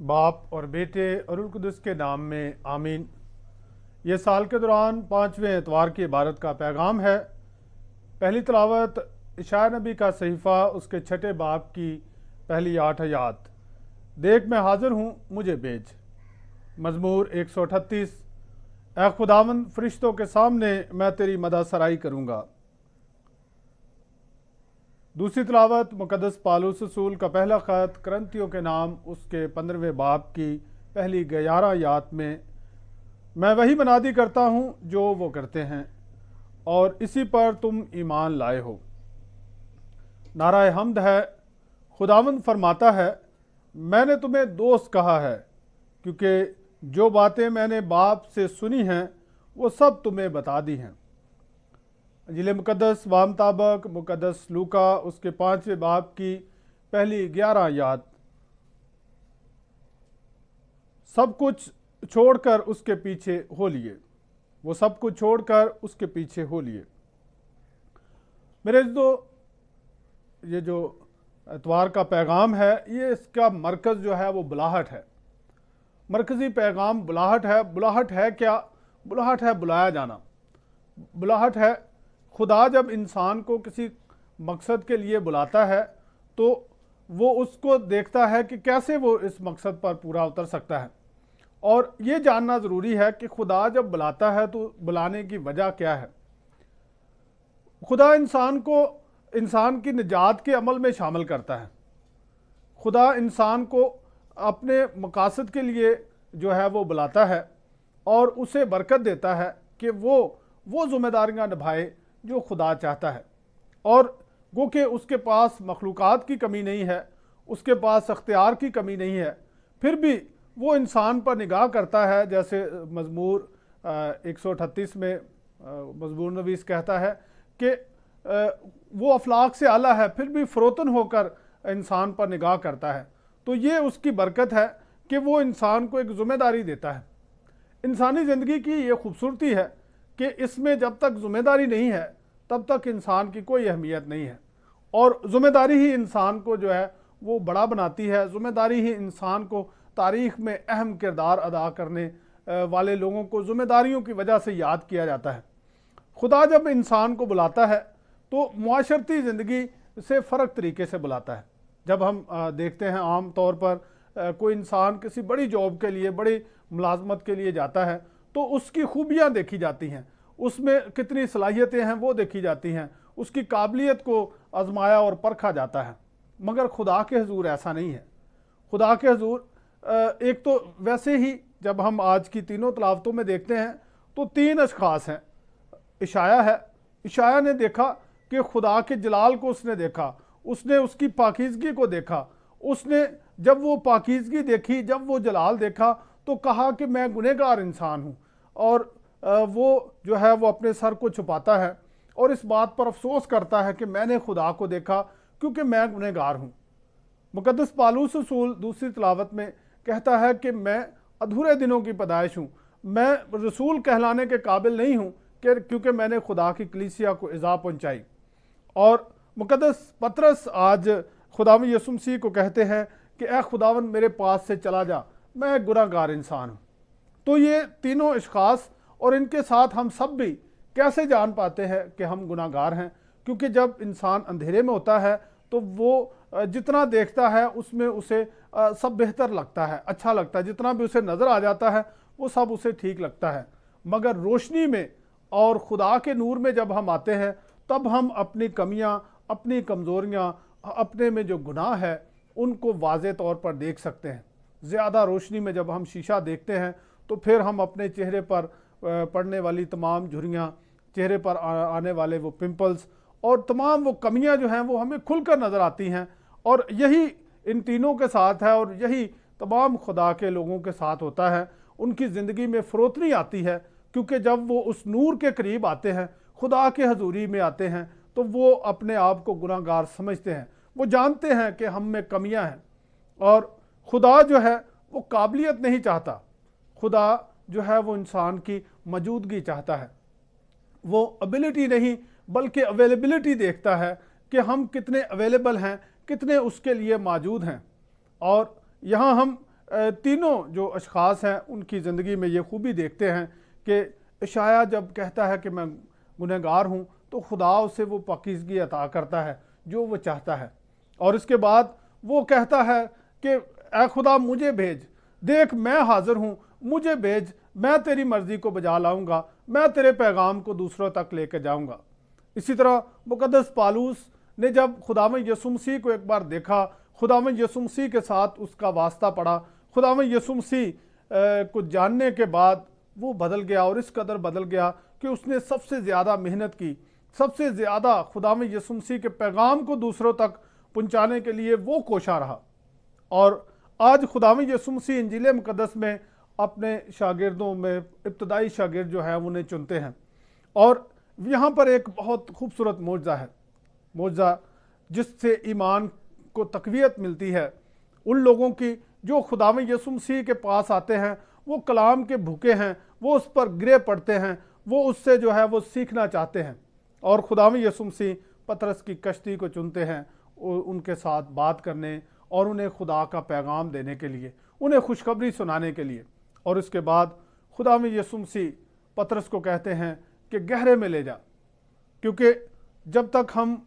बाप और बेटे और रुल कुदस के नाम में आमीन। ये साल के दौरान 5वें एतवार की इबारत का पैगाम है। पहली तलावत इशाया नबी का सहीफ़ा उसके छठे बाप की पहली 8 आयात। देख मैं हाजिर हूँ, मुझे भेज। मज़मूर 138। ए खुदावंद, फरिश्तों के सामने मैं तेरी मदह सराई करूँगा। दूसरी तलावत मुकद्दस पालूस रसूल का पहला ख़त करंथियों के नाम उसके 15वें बाप की पहली 11 आयात में, मैं वही मनादी करता हूँ जो वो करते हैं और इसी पर तुम ईमान लाए हो। नाराए हम्द है। खुदावंद फरमाता है, मैंने तुम्हें दोस्त कहा है, क्योंकि जो बातें मैंने बाप से सुनी हैं वो सब तुम्हें बता दी हैं। अंजील मुकद्दस वामताबक मुकद्दस लूका उसके 5वें बाप की पहली 11 आयात। सब कुछ छोड़कर उसके पीछे हो लिए। वो सब कुछ छोड़कर उसके पीछे हो लिए। मेरे ये जो एतवार का पैगाम है, ये इसका मरकज़ जो है वो बुलाहट है। मरकज़ी पैगाम बुलाहट है। बुलाहट है क्या? बुलाहट है बुलाया जाना। बुलाहट है खुदा जब इंसान को किसी मकसद के लिए बुलाता है तो वो उसको देखता है कि कैसे वो इस मकसद पर पूरा उतर सकता है। और ये जानना ज़रूरी है कि खुदा जब बुलाता है तो बुलाने की वजह क्या है। खुदा इंसान को इंसान की निजात के अमल में शामिल करता है। खुदा इंसान को अपने मकासद के लिए जो है वो बुलाता है और उसे बरकत देता है कि वो ज़िम्मेदारियां निभाए जो खुदा चाहता है। और गो कि उसके पास मखलूक़ात की कमी नहीं है, उसके पास अख्तियार की कमी नहीं है, फिर भी वो इंसान पर निगाह करता है। जैसे मज़मूर 138 में मज़मूर नवीस कहता है कि वो अफलाक से आला है, फिर भी फ़रोतन होकर इंसान पर निगाह करता है। तो ये उसकी बरकत है कि वो इंसान को एक ज़िम्मेदारी देता है। इंसानी ज़िंदगी की ये खूबसूरती है कि इसमें जब तक ज़िम्मेदारी नहीं है तब तक इंसान की कोई अहमियत नहीं है। और ज़िम्मेदारी ही इंसान को जो है वो बड़ा बनाती है। ज़िम्मेदारी ही इंसान को तारीख़ में अहम किरदार अदा करने वाले लोगों को ज़िम्मेदारियों की वजह से याद किया जाता है। खुदा जब इंसान को बुलाता है तो मुआशरती ज़िंदगी से फ़र्क तरीके से बुलाता है। जब हम देखते हैं आम तौर पर कोई इंसान किसी बड़ी जॉब के लिए, बड़ी मुलाजमत के लिए जाता है तो उसकी खूबियाँ देखी जाती हैं, उसमें कितनी सलाहियतें हैं वो देखी जाती हैं, उसकी काबिलियत को आजमाया और परखा जाता है। मगर खुदा के हुजूर ऐसा नहीं है। खुदा के हुजूर एक तो वैसे ही जब हम आज की तीनों तलावतों में देखते हैं तो 3 अशखास हैं। इशाया है। इशाया ने देखा कि खुदा के जलाल को उसने देखा, उसने उसकी पाकीज़गी को देखा। उसने जब वो पाकीज़गी देखी, जब वो जलाल देखा तो कहा कि मैं गुनहगार इंसान हूँ। और वो जो है वो अपने सर को छुपाता है और इस बात पर अफसोस करता है कि मैंने खुदा को देखा क्योंकि मैं गुनहगार हूँ। मुकद्दस पालूस रसूल दूसरी तलावत में कहता है कि मैं अधूरे दिनों की पैदाइश हूँ, मैं रसूल कहलाने के काबिल नहीं हूँ क्योंकि मैंने खुदा की कलीसिया को इज़ा पहुँचाई। और मुकद्दस पतरस आज खुदावंद यीशु मसीह को कहते हैं कि ए खुदावंद, मेरे पास से चला जा, मैं गुनहगार इंसान हूँ। तो ये तीनों अशखास और इनके साथ हम सब भी कैसे जान पाते हैं कि हम गुनाहगार हैं? क्योंकि जब इंसान अंधेरे में होता है तो वो जितना देखता है उसमें उसे सब बेहतर लगता है, अच्छा लगता है। जितना भी उसे नज़र आ जाता है वो सब उसे ठीक लगता है। मगर रोशनी में और खुदा के नूर में जब हम आते हैं तब हम अपनी कमियां, अपनी कमज़ोरियां, अपने में जो गुनाह है उनको वाज़े तौर पर देख सकते हैं। ज़्यादा रोशनी में जब हम शीशा देखते हैं तो फिर हम अपने चेहरे पर पड़ने वाली तमाम झुर्रियाँ, चेहरे पर आने वाले वो पिंपल्स और तमाम वो कमियां जो हैं वो हमें खुलकर नज़र आती हैं। और यही इन तीनों के साथ है और यही तमाम खुदा के लोगों के साथ होता है। उनकी ज़िंदगी में फ़रोतनी आती है क्योंकि जब वो उस नूर के करीब आते हैं, खुदा के हजूरी में आते हैं, तो वो अपने आप को गुनाहगार समझते हैं। वो जानते हैं कि हम में कमियां हैं और खुदा जो है वो काबिलियत नहीं चाहता। खुदा जो है वो इंसान की मौजूदगी चाहता है। वो एबिलिटी नहीं बल्कि अवेलेबिलिटी देखता है कि हम कितने अवेलेबल हैं, कितने उसके लिए मौजूद हैं। और यहाँ हम तीनों जो अशख़ास हैं उनकी ज़िंदगी में ये खूबी देखते हैं कि यशायाह जब कहता है कि मैं गुनहगार हूँ तो खुदा उसे वो पाकीज़गी अता करता है जो वो चाहता है। और इसके बाद वो कहता है कि ए खुदा मुझे भेज, देख मैं हाज़िर हूँ, मुझे भेज, मैं तेरी मर्ज़ी को बजा लाऊंगा, मैं तेरे पैगाम को दूसरों तक लेकर जाऊंगा। इसी तरह मुक़द्दस पालूस ने जब खुदावंद यीशु मसीह को एक बार देखा, खुदावंद यीशु मसीह के साथ उसका वास्ता पड़ा, खुदावंद यीशु मसीह को जानने के बाद वो बदल गया और इस कदर बदल गया कि उसने सबसे ज़्यादा मेहनत की, सबसे ज़्यादा खुदावंद यीशु मसीह के पैगाम को दूसरों तक पहुँचाने के लिए वो कोशा रहा। और आज खुदावंद यीशु मसीह इंजील मुक़द्दस में अपने शागिर्दों में इब्तदाई शागिर्द जो है उन्हें चुनते हैं। और यहाँ पर एक बहुत खूबसूरत मौजज़ा है, मौजज़ा जिससे ईमान को तक़वियत मिलती है उन लोगों की जो खुदावंद यीशु मसीह के पास आते हैं, वो कलाम के भूखे हैं, वो उस पर गिरे पड़ते हैं, वो उससे जो है वो सीखना चाहते हैं। और खुदावंद यीशु मसीह पतरस की कश्ती को चुनते हैं उनके साथ बात करने और उन्हें खुदा का पैगाम देने के लिए, उन्हें खुशखबरी सुनाने के लिए। और उसके बाद खुदावंद यीशु मसीह पतरस को कहते हैं कि गहरे में ले जा, क्योंकि जब तक हम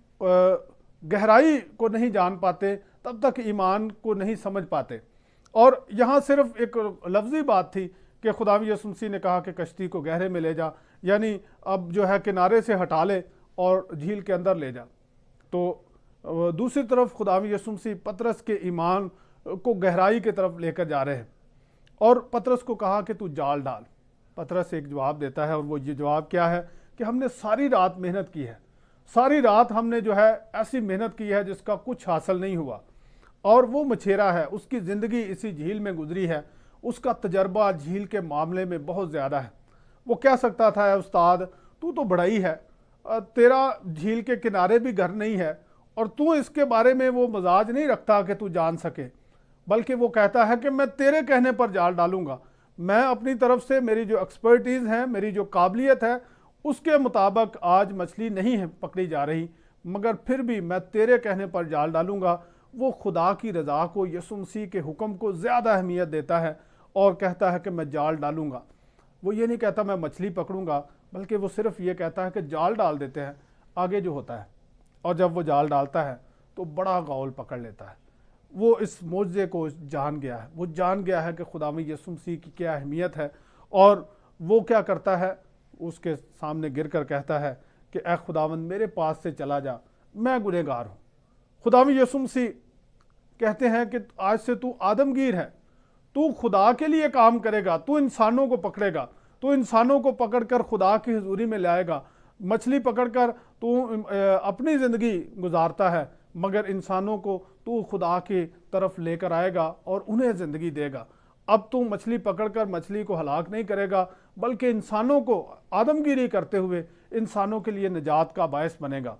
गहराई को नहीं जान पाते तब तक ईमान को नहीं समझ पाते। और यहाँ सिर्फ एक लफ्ज़ी बात थी कि खुदावंद यीशु मसीह ने कहा कि कश्ती को गहरे में ले जा, यानी अब जो है किनारे से हटा ले और झील के अंदर ले जा। तो दूसरी तरफ खुदावंद यीशु मसीह पतरस के ईमान को गहराई की तरफ लेकर जा रहे हैं और पतरस को कहा कि तू जाल डाल। पतरस एक जवाब देता है और वो ये जवाब क्या है कि हमने सारी रात मेहनत की है, सारी रात हमने जो है ऐसी मेहनत की है जिसका कुछ हासिल नहीं हुआ। और वो मछेरा है, उसकी ज़िंदगी इसी झील में गुजरी है, उसका तजर्बा झील के मामले में बहुत ज़्यादा है। वो कह सकता था उस्ताद तू तो बड़ा ही है, तेरा झील के किनारे भी घर नहीं है और तू इसके बारे में वो मजाज नहीं रखता कि तू जान सके, बल्कि वो कहता है कि मैं तेरे कहने पर जाल डालूंगा। मैं अपनी तरफ से मेरी जो एक्सपर्टीज़ है, मेरी जो काबिलियत है, उसके मुताबिक आज मछली नहीं है पकड़ी जा रही, मगर फिर भी मैं तेरे कहने पर जाल डालूंगा। वो खुदा की रज़ा को, यीशु मसीह के हुक्म को ज़्यादा अहमियत देता है और कहता है कि मैं जाल डालूंगा। वो ये नहीं कहता मैं मछली पकड़ूंगा, बल्कि वो सिर्फ ये कहता है कि जाल डाल देते हैं, आगे जो होता है। और जब वो जाल डालता है तो बड़ा गौल पकड़ लेता है। वो इस मौजज़े को जान गया है, वो जान गया है कि खुदावंद यीशु मसीह की क्या अहमियत है। और वो क्या करता है, उसके सामने गिर कर कहता है कि ए खुदावंद मेरे पास से चला जा, मैं गुनहगार हूँ। खुदावंद यीशु मसीह कहते हैं कि आज से तू आदमगीर है, तू खुदा के लिए काम करेगा, तू इंसानों को पकड़ेगा, तू इंसानों को पकड़कर खुदा की हुजूरी में लाएगा। मछली पकड़कर तू अपनी ज़िंदगी गुजारता है, मगर इंसानों को तू खुदा की तरफ लेकर आएगा और उन्हें ज़िंदगी देगा। अब तू मछली पकड़कर मछली को हलाक नहीं करेगा, बल्कि इंसानों को आदमगिरी करते हुए इंसानों के लिए निजात का बायस बनेगा।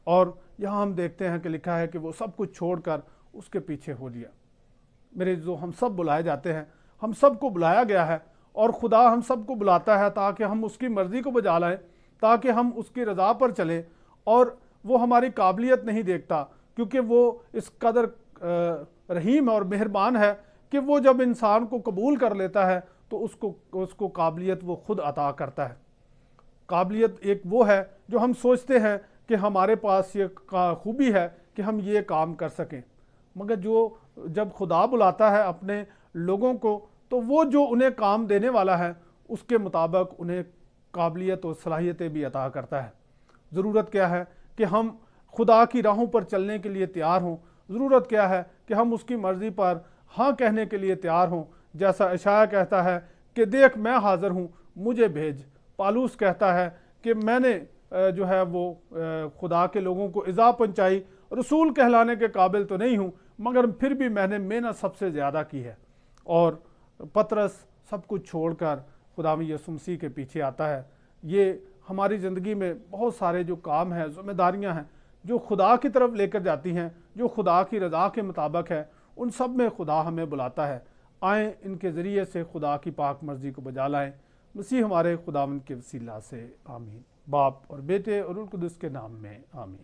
और यहाँ हम देखते हैं कि लिखा है कि वो सब कुछ छोड़कर उसके पीछे हो लिया। मेरे जो हम सब बुलाए जाते हैं, हम सबको बुलाया गया है और खुदा हम सबको बुलाता है ताकि हम उसकी मर्ज़ी को बजा लाएं, ताकि हम उसकी रज़ा पर चलें। और वो हमारी काबिलियत नहीं देखता, क्योंकि वो इस कदर रहीम और मेहरबान है कि वो जब इंसान को कबूल कर लेता है तो उसको काबिलियत वो खुद अता करता है। काबिलियत एक वो है जो हम सोचते हैं कि हमारे पास ये खूबी है कि हम ये काम कर सकें, मगर जब खुदा बुलाता है अपने लोगों को तो वो जो उन्हें काम देने वाला है उसके मुताबिक उन्हें काबिलियत और सलाहियतें भी अता करता है। ज़रूरत क्या है कि हम खुदा की राहों पर चलने के लिए तैयार हों। ज़रूरत क्या है कि हम उसकी मर्ज़ी पर हाँ कहने के लिए तैयार हों। जैसा यशायाह कहता है कि देख मैं हाज़िर हूँ, मुझे भेज। पालूस कहता है कि मैंने जो है वो खुदा के लोगों को इज़ा पहुँचाई, रसूल कहलाने के काबिल तो नहीं हूँ, मगर फिर भी मैंने मेहनत सबसे ज़्यादा की है। और पतरस सब कुछ छोड़कर खुदावंद यीशु मसीह के पीछे आता है। ये हमारी ज़िंदगी में बहुत सारे जो काम हैं, ज़िम्मेदारियाँ हैं, जो खुदा की तरफ लेकर जाती हैं, जो खुदा की रज़ा के मुताबिक है, उन सब में खुदा हमें बुलाता है। आएँ इनके ज़रिए से खुदा की पाक मर्ज़ी को बजा लाएँ। मसीह हमारे खुदावंद के वसीला से आमीन। बाप और बेटे और रूह कुदस के नाम में आमीन।